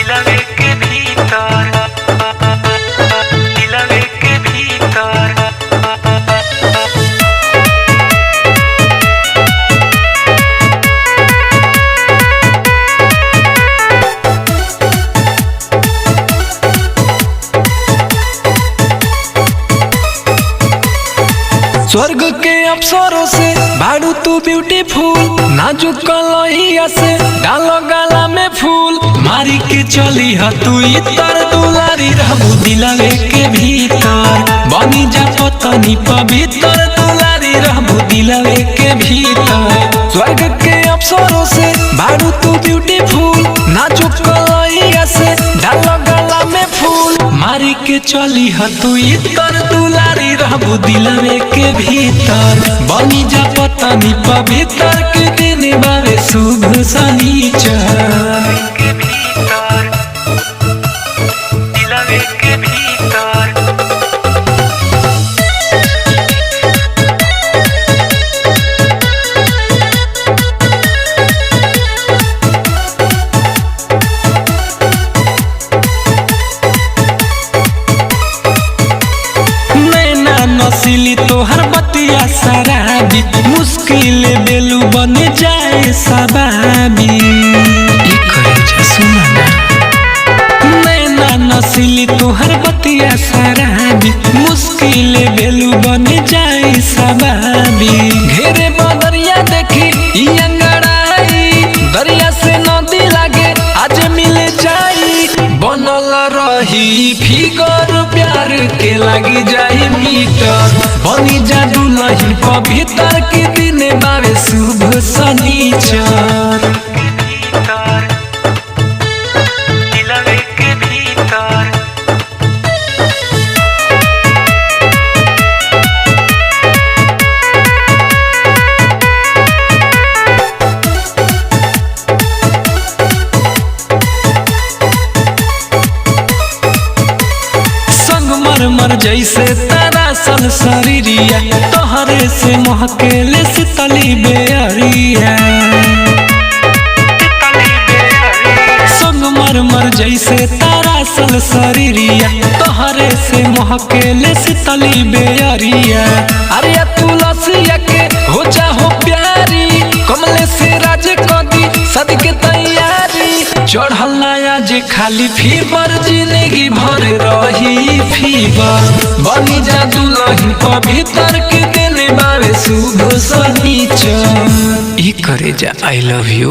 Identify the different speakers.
Speaker 1: दिलवे के भीतर, दिलवे के भीतर।
Speaker 2: स्वर्ग के अप्सरों से भाड़ू तू ब्यूटीफुल, नाजुक कलहिया से डालो गाला में फूल। मारी के चली ह तू इतर दुलारी रहबू दिलवे के भीतर, बनी जा पतनी पवित्र दुलारी रहबू दिलवे के भीतर। स्वर्ग के अप्सरों से भाड़ू तू ब्यूटीफुल, नाजुक कलहिया से डालो गाला में फूल। मारी के चली ह तू इतर दुलारी रहबू दिलवे के भीतर, बनी जा पतनी पवित्र के दिन बावे शुभ शनिचर।
Speaker 1: के भीतर, दिलवे के भीतर।
Speaker 2: नसीली तोहर बतिया शराबी, मुश्किल बेलू बन जाए सबाबी। सुना नैना नसीली तोहर बतिया शराबी, मुश्किल बेलू बन जाए सबाबी। घेरे बदरिया देखी अंगड़ाई, दरिया से नदी लागे आज मिल जाई। बनल रही फिगर प्यार के लगी जाई मीटर, बनी जा दुल्हन पवित्र के दिन बावे शुभ शनिचर।
Speaker 1: दिलवे के भीतर।
Speaker 2: मर जैसे तारा सन शरीरिया, तोहरे से महकेले शीतली बेअरिया। संगमरमर जैसे तारा सन शरीरिया, तोहरे से महकेले शीतली बेअरिया। अरे तुलसिया के हो जाओ प्यारी, कमले से राज कदी सद के तैयारी। चढ़ल आज खाली फीवर, जिंदगी भर रही फीवर, बनी जा दुल्हन पवित्र के दिन बावे शुभ शनिचर। ई करे जा आई लव यू।